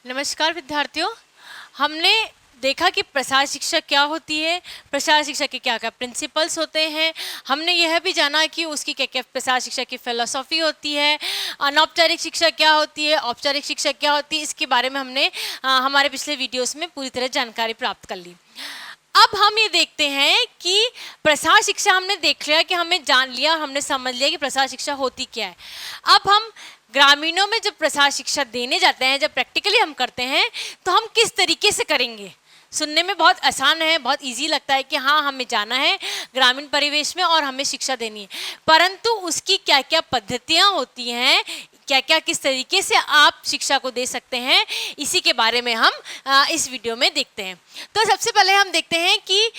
नमस्कार विद्यार्थियों। हमने देखा कि प्रसार शिक्षा क्या होती है, प्रसार शिक्षा के क्या क्या प्रिंसिपल्स होते हैं। हमने यह भी जाना कि उसकी क्या क्या प्रसार शिक्षा की फिलॉसफी होती है, अनौपचारिक शिक्षा क्या होती है, औपचारिक शिक्षा क्या होती है। इसके बारे में हमने हमारे पिछले वीडियोस में पूरी तरह जानकारी प्राप्त कर ली। अब हम ये देखते हैं कि प्रसार शिक्षा हमने देख लिया, कि हमें जान लिया, हमने समझ लिया कि प्रसार शिक्षा होती क्या है। अब हम ग्रामीणों में जब प्रसार शिक्षा देने जाते हैं, जब प्रैक्टिकली हम करते हैं, तो हम किस तरीके से करेंगे। सुनने में बहुत आसान है, बहुत इजी लगता है कि हाँ हमें जाना है ग्रामीण परिवेश में और हमें शिक्षा देनी है, परंतु उसकी क्या क्या पद्धतियाँ होती हैं, क्या क्या किस तरीके से आप शिक्षा को दे सकते हैं, इसी के बारे में हम इस वीडियो में देखते हैं। तो सबसे पहले हम देखते हैं कि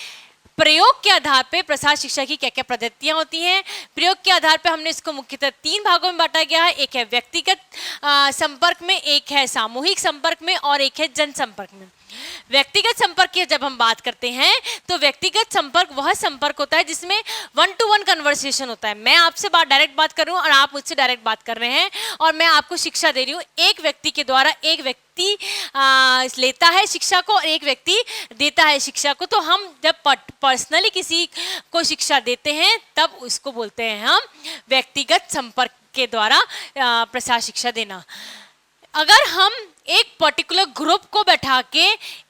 प्रयोग के आधार पे प्रसार शिक्षा की क्या क्या पद्धतियां होती हैं। प्रयोग के आधार पे हमने इसको मुख्यतः 3 भागों में बांटा गया है। एक है व्यक्तिगत संपर्क में, एक है सामूहिक संपर्क में और एक है जनसंपर्क में। व्यक्तिगत संपर्क की जब हम बात करते हैं तो व्यक्तिगत संपर्क वह संपर्क होता है जिसमें 1 to 1 कन्वर्सेशन होता है। मैं आपसे डायरेक्ट बात कर रही हूँ और आप मुझसे डायरेक्ट बात कर रहे हैं और मैं आपको शिक्षा दे रही हूँ। एक व्यक्ति के द्वारा एक व्यक्ति लेता है शिक्षा को और एक व्यक्ति देता है शिक्षा को। तो हम जब पर्सनली किसी को शिक्षा देते हैं तब उसको बोलते हैं हम व्यक्तिगत संपर्क के द्वारा प्रसार शिक्षा देना। अगर हम एक पर्टिकुलर ग्रुप को बैठा के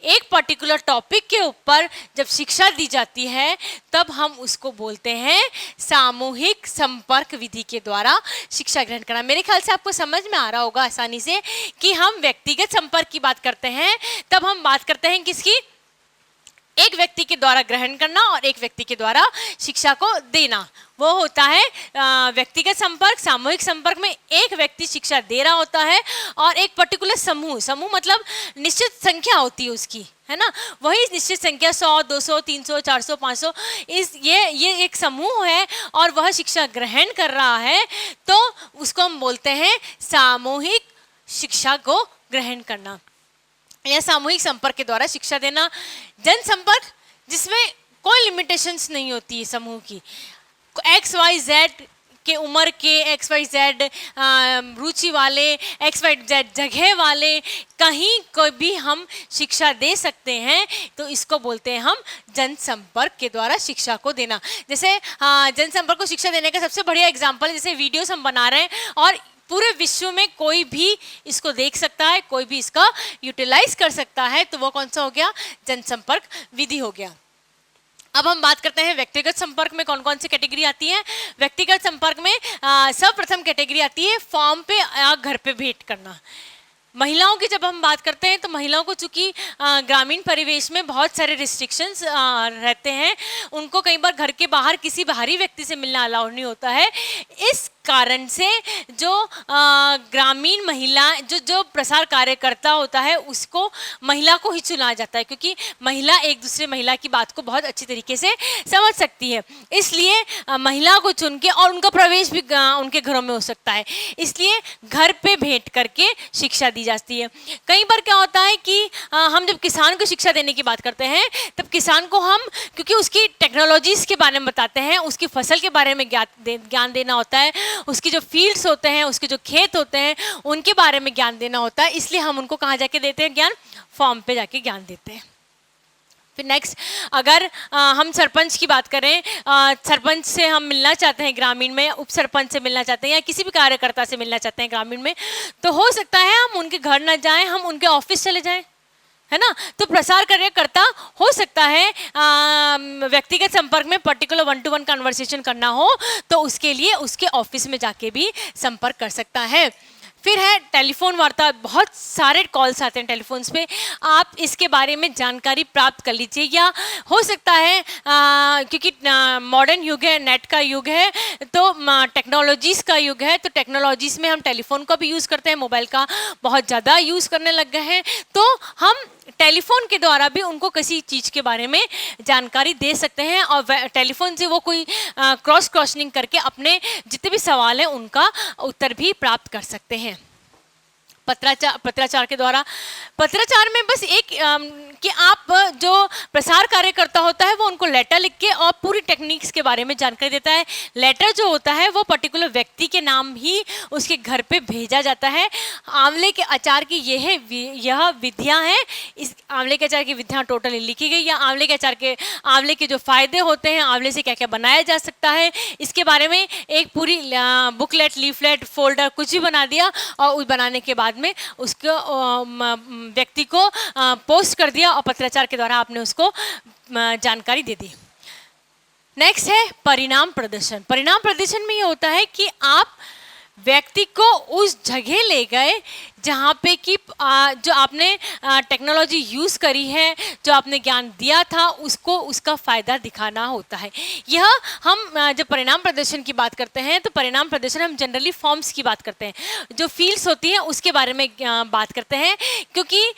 एक पर्टिकुलर टॉपिक के ऊपर जब शिक्षा दी जाती है तब हम उसको बोलते हैं सामूहिक संपर्क विधि के द्वारा शिक्षा ग्रहण करना। मेरे ख्याल से आपको समझ में आ रहा होगा आसानी से कि हम व्यक्तिगत संपर्क की बात करते हैं तब हम बात करते हैं किसकी, एक व्यक्ति के द्वारा ग्रहण करना और एक व्यक्ति के द्वारा शिक्षा को देना, वो होता है व्यक्तिगत संपर्क। सामूहिक संपर्क में एक व्यक्ति शिक्षा दे रहा होता है और एक पर्टिकुलर समूह मतलब निश्चित संख्या होती है उसकी, है ना, वही निश्चित संख्या 100, 200, 300, 400, 500 ये एक समूह है और वह शिक्षा ग्रहण कर रहा है, तो उसको हम बोलते हैं सामूहिक शिक्षा को ग्रहण करना या सामूहिक संपर्क के द्वारा शिक्षा देना। जनसंपर्क जिसमें कोई लिमिटेशंस नहीं होती है समूह की, XYZ के उम्र के, XYZ रुचि वाले, XYZ जगह वाले कहीं को भी हम शिक्षा दे सकते हैं, तो इसको बोलते हैं हम जनसंपर्क के द्वारा शिक्षा को देना। जैसे जनसंपर्क को शिक्षा देने का सबसे बढ़िया एग्जाम्पल, जैसे वीडियोस हम बना रहे हैं और पूरे विश्व में कोई भी इसको देख सकता है, कोई भी इसका यूटिलाइज कर सकता है, तो वो कौन सा हो गया, जनसंपर्क विधि हो गया। अब हम बात करते हैं व्यक्तिगत संपर्क में कौन कौन सी कैटेगरी आती है। व्यक्तिगत संपर्क में सर्वप्रथम कैटेगरी आती है फॉर्म पे या घर पे भेंट करना। महिलाओं की जब हम बात करते हैं तो महिलाओं को चूंकि ग्रामीण परिवेश में बहुत सारे रिस्ट्रिक्शंस रहते हैं, उनको कई बार घर के बाहर किसी बाहरी व्यक्ति से मिलना अलाउ नहीं होता है। इस कारण से जो ग्रामीण महिला जो प्रसार कार्यकर्ता होता है उसको महिला को ही चुना जाता है, क्योंकि महिला एक दूसरे महिला की बात को बहुत अच्छी तरीके से समझ सकती है, इसलिए महिला को चुन के, और उनका प्रवेश भी उनके घरों में हो सकता है, इसलिए घर पे भेंट करके शिक्षा दी जाती है। कई बार क्या होता है कि हम जब किसान को शिक्षा देने की बात करते हैं तब किसान को हम, क्योंकि उसकी टेक्नोलॉजीज के बारे में बताते हैं, उसकी फसल के बारे में ज्ञान देना होता है, उसकी जो फील्ड्स होते हैं, उसके जो खेत होते हैं, उनके बारे में ज्ञान देना होता है, इसलिए हम उनको कहाँ जाके देते हैं ज्ञान, फॉर्म पे जाके ज्ञान देते हैं। फिर नेक्स्ट, अगर हम सरपंच की बात करें, सरपंच से हम मिलना चाहते हैं ग्रामीण में, उप सरपंच से मिलना चाहते हैं या किसी भी कार्यकर्ता से मिलना चाहते हैं ग्रामीण में, तो हो सकता है हम उनके घर ना जाएं, हम उनके ऑफिस चले जाएं, है ना। तो प्रसार कार्यकर्ता हो सकता है व्यक्तिगत संपर्क में पर्टिकुलर 1 to 1 कन्वर्सेशन करना हो तो उसके लिए उसके ऑफिस में जाके भी संपर्क कर सकता है। फिर है टेलीफोन वार्ता, बहुत सारे कॉल्स आते हैं टेलीफोन्स पे, आप इसके बारे में जानकारी प्राप्त कर लीजिए। या हो सकता है क्योंकि मॉडर्न युग है, नेट का युग है, तो टेक्नोलॉजीज़ का युग है, तो टेक्नोलॉजीज़ में हम टेलीफोन का भी यूज़ करते हैं, मोबाइल का बहुत ज़्यादा यूज़ करने लग गए हैं, तो हम टेलीफोन के द्वारा भी उनको किसी चीज़ के बारे में जानकारी दे सकते हैं और टेलीफोन से वो कोई क्रॉस क्वेश्चनिंग करके अपने जितने भी सवाल हैं उनका उत्तर भी प्राप्त कर सकते हैं। पत्राचार के द्वारा। पत्राचार में बस एक कि आप जो प्रसार कार्यकर्ता होता है वो उनको लेटर लिख के और पूरी टेक्निक्स के बारे में जानकारी देता है। लेटर जो होता है वो पर्टिकुलर व्यक्ति के नाम ही उसके घर पे भेजा जाता है। आंवले के अचार की यह विधियां हैं। इस आंवले के अचार की विधियां टोटली लिखी गई, या आंवले के जो फायदे होते हैं, आंवले से क्या क्या बनाया जा सकता है, इसके बारे में एक पूरी बुकलेट, लीफलेट, फोल्डर कुछ भी बना दिया और उस बनाने के बाद में उसको व्यक्ति को पोस्ट कर दिया और पत्राचार के द्वारा आपने उसको जानकारी दे दी। नेक्स्ट है परिणाम प्रदर्शन। परिणाम प्रदर्शन में ये होता है कि आप व्यक्ति को उस जगह ले गए जहाँ पे कि जो आपने टेक्नोलॉजी यूज़ करी है, जो आपने ज्ञान दिया था, उसको उसका फ़ायदा दिखाना होता है। यह हम जब परिणाम प्रदर्शन की बात करते हैं तो परिणाम प्रदर्शन हम जनरली फॉर्म्स की बात करते हैं, जो फील्ड्स होती हैं उसके बारे में बात करते हैं, क्योंकि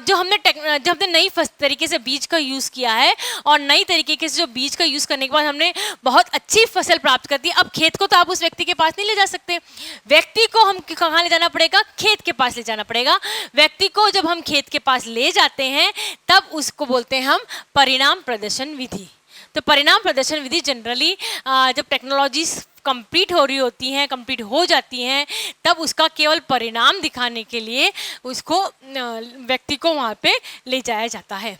जो हमने नई तरीके से बीज का यूज़ किया है और नई तरीके से जो बीज का यूज़ करने के बाद हमने बहुत अच्छी फसल प्राप्त कर दी। अब खेत को तो आप उस व्यक्ति के पास नहीं ले जा सकते, व्यक्ति को हम कहाँ ले जाना पड़ेगा? खेत के पास ले जाना पड़ेगा। व्यक्ति को जब हम खेत के पास ले जाते हैं तब उसको बोलते हैं हम परिणाम प्रदर्शन विधि। तो परिणाम प्रदर्शन विधि जनरली जब टेक्नोलॉजी कंप्लीट हो रही होती हैं, कंप्लीट हो जाती हैं, तब उसका केवल परिणाम दिखाने के लिए उसको व्यक्ति को वहाँ पे ले जाया जाता है।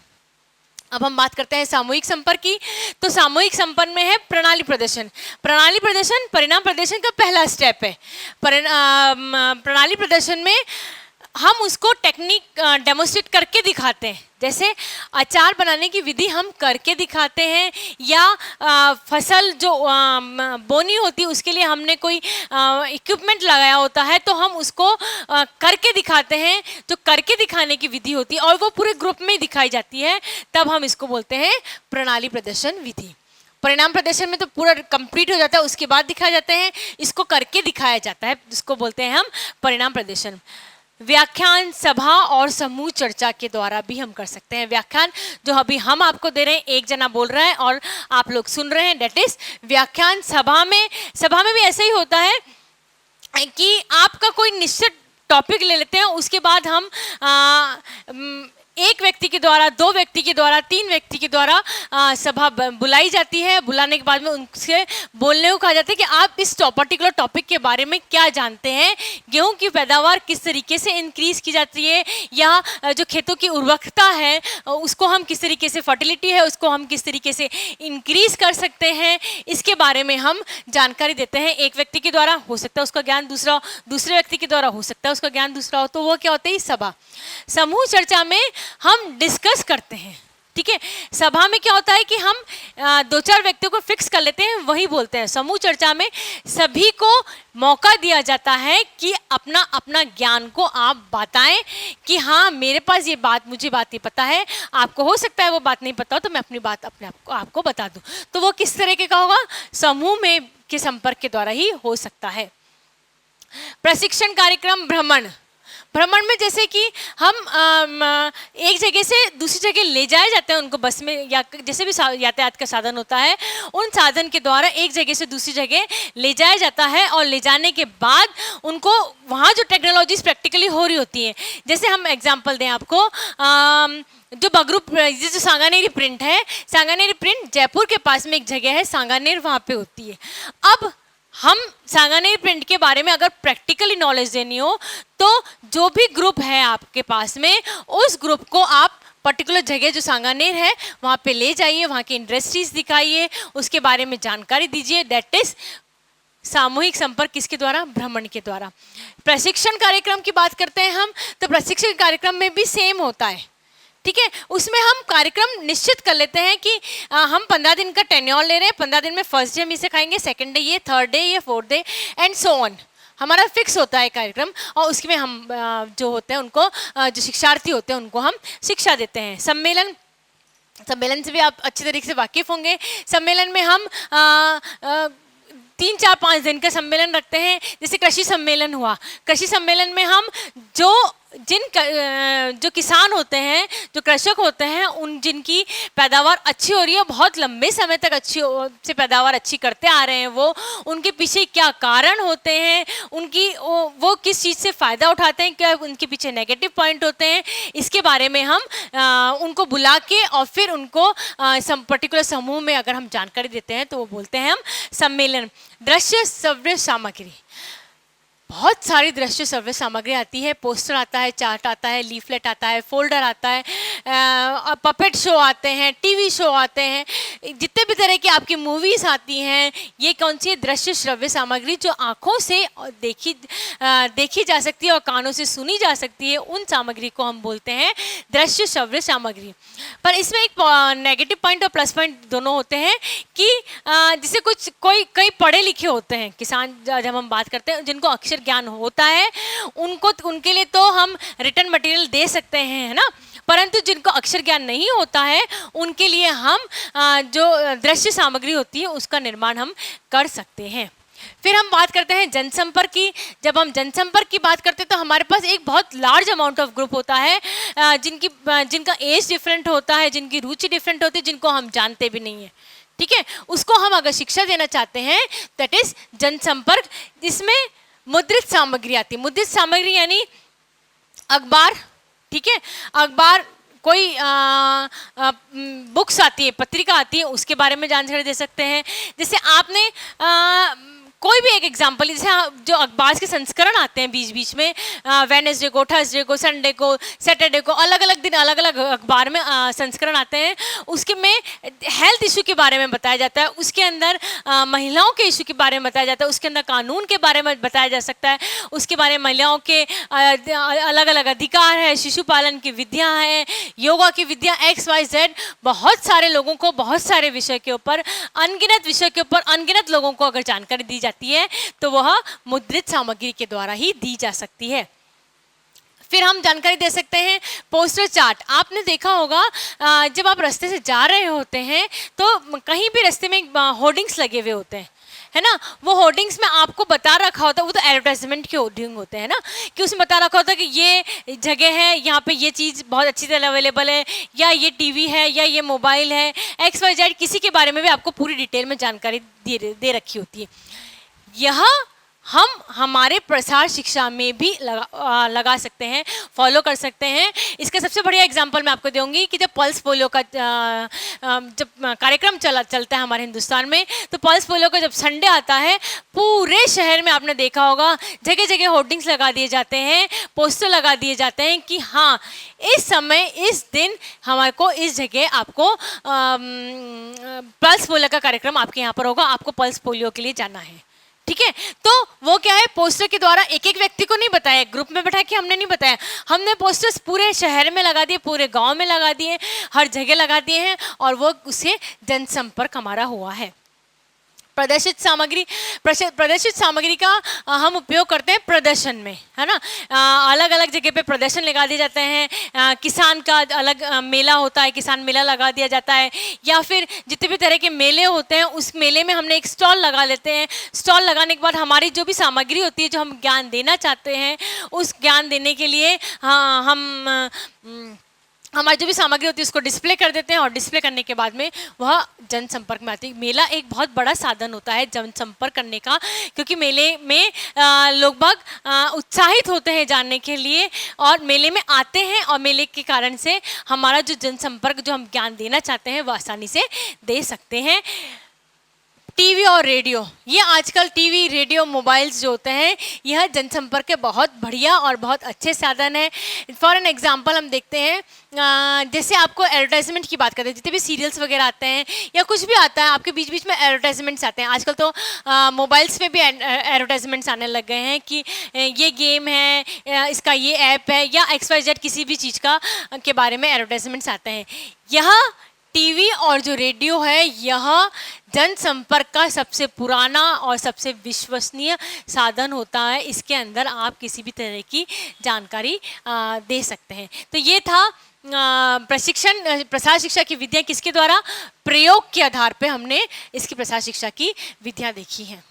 अब हम बात करते हैं सामूहिक संपर्क की। तो सामूहिक संपर्क में है प्रणाली प्रदर्शन। प्रणाली प्रदर्शन परिणाम प्रदर्शन का पहला स्टेप है। प्रणाली प्रदर्शन में हम उसको टेक्निक डेमोस्ट्रेट करके दिखाते हैं। जैसे अचार बनाने की विधि हम करके दिखाते हैं, या फसल जो बोनी होती है उसके लिए हमने कोई इक्विपमेंट लगाया होता है तो हम उसको करके दिखाते हैं। जो करके दिखाने की विधि होती है और वो पूरे ग्रुप में दिखाई जाती है, तब हम इसको बोलते हैं प्रणाली प्रदर्शन विधि। परिणाम प्रदर्शन में तो पूरा कंप्लीट हो जाता है, उसके बाद दिखाए जाते हैं। इसको करके दिखाया जाता है, जिसको बोलते हैं हम परिणाम प्रदर्शन। व्याख्यान, सभा और समूह चर्चा के द्वारा भी हम कर सकते हैं। व्याख्यान जो अभी हम आपको दे रहे हैं, एक जना बोल रहा है और आप लोग सुन रहे हैं, डेट इज व्याख्यान। सभा में भी ऐसा ही होता है कि आपका कोई निश्चित टॉपिक ले लेते हैं, उसके बाद हम एक व्यक्ति के द्वारा, दो व्यक्ति के द्वारा, तीन व्यक्ति के द्वारा सभा बुलाई जाती है। बुलाने के बाद में उनसे बोलने को कहा जाता है कि आप इस पर्टिकुलर टॉपिक के बारे में क्या जानते हैं, गेहूं की पैदावार किस तरीके से इंक्रीज की जाती है, या जो खेतों की उर्वरकता है उसको हम किस तरीके से, फर्टिलिटी है उसको हम किस तरीके से इंक्रीज कर सकते हैं, इसके बारे में हम जानकारी देते हैं। एक व्यक्ति के द्वारा हो सकता है उसका ज्ञान दूसरा हो, दूसरे व्यक्ति के द्वारा हो सकता है उसका ज्ञान दूसरा हो, तो वो क्या होता है? सभा। समूह चर्चा में हम डिस्कस करते हैं, ठीक है। सभा में क्या होता है कि हम दो चार व्यक्तियों को फिक्स कर लेते हैं, वही बोलते हैं। समूह चर्चा में सभी को मौका दिया जाता है कि अपना अपना ज्ञान को आप बताएं कि हाँ मेरे पास ये बात, मुझे बात नहीं पता है, आपको हो सकता है वो बात नहीं पता हो, तो मैं अपनी बात अपने आपको बता दूं। तो वो किस तरीके का होगा? समूह में के संपर्क के द्वारा ही हो सकता है। प्रशिक्षण कार्यक्रम, भ्रमण में जैसे कि हम एक जगह से दूसरी जगह ले जाए जाते हैं उनको, बस में या जैसे भी यातायात का साधन होता है, उन साधन के द्वारा एक जगह से दूसरी जगह ले जाया जाता है। और ले जाने के बाद उनको वहाँ जो टेक्नोलॉजीज प्रैक्टिकली हो रही होती हैं, जैसे हम एग्जांपल दें आपको, जो बगरू, जो सांगानेरी प्रिंट है, सांगानेरी प्रिंट जयपुर के पास में एक जगह है सांगानेर, वहाँ पे होती है। अब हम सांगानेर प्रिंट के बारे में अगर प्रैक्टिकली नॉलेज देनी हो तो जो भी ग्रुप है आपके पास में, उस ग्रुप को आप पर्टिकुलर जगह जो सांगानेर है वहाँ पे ले जाइए, वहाँ की इंडस्ट्रीज दिखाइए, उसके बारे में जानकारी दीजिए। दैट इज सामूहिक संपर्क किसके द्वारा? भ्रमण के द्वारा। प्रशिक्षण कार्यक्रम की बात करते हैं हम, तो प्रशिक्षण कार्यक्रम में भी सेम होता है, ठीक है। उसमें हम कार्यक्रम निश्चित कर लेते हैं कि हम 15 दिन का टेन्योर ले रहे हैं, 15 दिन में फर्स्ट डे हम इसे खाएंगे, सेकंड डे ये, थर्ड डे ये, fourth day and so on. हमारा फिक्स होता है कार्यक्रम, और उसमें हम जो होते हैं उनको, जो शिक्षार्थी होते हैं उनको हम शिक्षा देते हैं। सम्मेलन से भी आप अच्छी तरीके से वाकिफ होंगे। सम्मेलन में हम 3, 4, 5 दिन का सम्मेलन रखते हैं। जैसे कृषि सम्मेलन हुआ, कृषि सम्मेलन में हम जो जो किसान होते हैं, जो कृषक होते हैं, उन जिनकी पैदावार अच्छी हो रही है, बहुत लंबे समय तक से पैदावार अच्छी करते आ रहे हैं, वो उनके पीछे क्या कारण होते हैं, उनकी वो किस चीज़ से फ़ायदा उठाते हैं, क्या उनके पीछे नेगेटिव पॉइंट होते हैं, इसके बारे में हम उनको बुला के और फिर उनको पर्टिकुलर समूह में अगर हम जानकारी देते हैं तो वो बोलते हैं हम सम्मेलन। दृश्य श्रव्य सामग्री, बहुत सारी दृश्य श्रव्य सामग्री आती है, पोस्टर आता है, चार्ट आता है, लीफलेट आता है, फोल्डर आता है, पपेट शो आते हैं, टीवी शो आते हैं, जितने भी तरह की आपकी मूवीज़ आती हैं, ये कौन सी दृश्य श्रव्य सामग्री जो आँखों से देखी जा सकती है और कानों से सुनी जा सकती है, उन सामग्री को हम बोलते हैं दृश्य श्रव्य सामग्री। पर इसमें एक नेगेटिव पॉइंट और प्लस पॉइंट दोनों होते हैं कि जिसे कई पढ़े लिखे होते हैं किसान, जब हम बात करते हैं जिनको अक्षर ज्ञान होता है, उनके लिए तो हम रिटर्न मटेरियल दे सकते हैं, है ना, परंतु जिनको अक्षर ज्ञान नहीं होता है उनके लिए हम जो दृश्य सामग्री होती है उसका निर्माण हम कर सकते हैं। फिर हम बात करते हैं जनसंपर्क की। जब हम जनसंपर्क की बात करते हैं तो हमारे पास एक बहुत लार्ज अमाउंट ऑफ ग्रुप होता है जिनका एज डिफरेंट होता है, जिनकी रुचि डिफरेंट होती है, जिनको हम जानते भी नहीं है, ठीक है। उसको हम अगर शिक्षा देना चाहते हैं, दैट इज जनसंपर्क। इसमें मुद्रित सामग्री आती है। मुद्रित सामग्री यानी अखबार, ठीक है, अखबार, कोई बुक्स आती है, पत्रिका आती है, उसके बारे में जानकारी दे सकते हैं। जैसे आपने कोई भी एक एग्जाम्पल, जैसे जो अखबार के संस्करण आते हैं बीच बीच में, वेडनेसडे को, थर्सडे को, संडे को, सैटरडे को, अलग अलग दिन अलग अलग अखबार में संस्करण आते हैं। उसके में हेल्थ इशू के बारे में बताया जाता है, उसके अंदर महिलाओं के इशू के बारे में बताया जाता है, उसके अंदर कानून के बारे में बताया जा सकता है, उसके बारे में महिलाओं के अलग अलग अधिकार है, शिशु पालन की विद्या है, योगा की विद्या, XYZ, बहुत सारे लोगों को बहुत सारे विषय के ऊपर, अनगिनत विषय के ऊपर अनगिनत लोगों को अगर जानकारी दी है तो वह मुद्रित सामग्री के द्वारा ही दी जा सकती है। फिर हम जानकारी दे सकते हैं पोस्टर चार्ट। आपने देखा होगा जब आप रास्ते से जा रहे होते हैं तो कहीं भी रास्ते में होर्डिंग्स लगे हुए होते हैं, है ना। वो होर्डिंग्स में आपको बता रखा होता है, वो तो एडवर्टाइजमेंट के होर्डिंग होते हैं ना, कि उसमें बता रखा होता है कि ये जगह है, यहाँ पे ये चीज़ बहुत अच्छी तरह अवेलेबल है, या ये टीवी है, या ये मोबाइल है, XYZ, किसी के बारे में भी आपको पूरी डिटेल में जानकारी दे रखी होती है। यह हम हमारे प्रसार शिक्षा में भी लगा सकते हैं, फॉलो कर सकते हैं। इसका सबसे बढ़िया एग्जांपल मैं आपको दूंगी कि जब पल्स पोलियो का जब कार्यक्रम चलता है हमारे हिंदुस्तान में, तो पल्स पोलियो का जब संडे आता है, पूरे शहर में आपने देखा होगा जगह जगह होर्डिंग्स लगा दिए जाते हैं, पोस्टर लगा दिए जाते हैं कि हाँ, इस समय इस दिन हमारे को इस जगह आपको पल्स पोलियो का कार्यक्रम आपके यहाँ पर होगा, आपको पल्स पोलियो के लिए जाना है, ठीक है। तो वो क्या है, पोस्टर के द्वारा एक एक व्यक्ति को नहीं बताया, ग्रुप में बैठा के हमने नहीं बताया, हमने पोस्टर्स पूरे शहर में लगा दिए, पूरे गांव में लगा दिए, हर जगह लगा दिए हैं, और वो उससे जनसंपर्क हमारा हुआ है। प्रदर्शित सामग्री का हम उपयोग करते हैं प्रदर्शन में, है ना। अलग अलग जगह पे प्रदर्शन लगा दिए जाते हैं। किसान का अलग मेला होता है, किसान मेला लगा दिया जाता है, या फिर जितने भी तरह के मेले होते हैं उस मेले में हमने एक स्टॉल लगा लेते हैं। स्टॉल लगाने के बाद हमारी जो भी सामग्री होती है, जो हम ज्ञान देना चाहते हैं, उस ज्ञान देने के लिए हमारी जो भी सामग्री होती है उसको डिस्प्ले कर देते हैं, और डिस्प्ले करने के बाद में वह जनसंपर्क में आती है। मेला एक बहुत बड़ा साधन होता है जनसंपर्क करने का, क्योंकि मेले में लोग बाग उत्साहित होते हैं जानने के लिए, और मेले में आते हैं, और मेले के कारण से हमारा जो जनसंपर्क, जो हम ज्ञान देना चाहते हैं, वह आसानी से दे सकते हैं। टीवी और रेडियो, ये आजकल टीवी, रेडियो, मोबाइल्स जो होते हैं, यह जनसंपर्क के बहुत बढ़िया और बहुत अच्छे साधन है। फॉर एन एग्जांपल हम देखते हैं, जैसे आपको एडवर्टाइजमेंट की बात करते हैं, जितने भी सीरियल्स वगैरह आते हैं या कुछ भी आता है, आपके बीच बीच में एडवर्टाइजमेंट्स आते हैं। आजकल तो मोबाइल्स में भी एडवर्टाइजमेंट्स आने लग गए हैं कि ये गेम है, इसका ये ऐप है, या XYZ किसी भी चीज़ के बारे में एडवर्टाइजमेंट्स आते हैं। यह टीवी और जो रेडियो है, यह जनसंपर्क का सबसे पुराना और सबसे विश्वसनीय साधन होता है। इसके अंदर आप किसी भी तरह की जानकारी दे सकते हैं। तो ये था प्रसार शिक्षा की विद्या किसके द्वारा, प्रयोग के आधार पे हमने इसकी प्रसार शिक्षा की विद्या देखी है।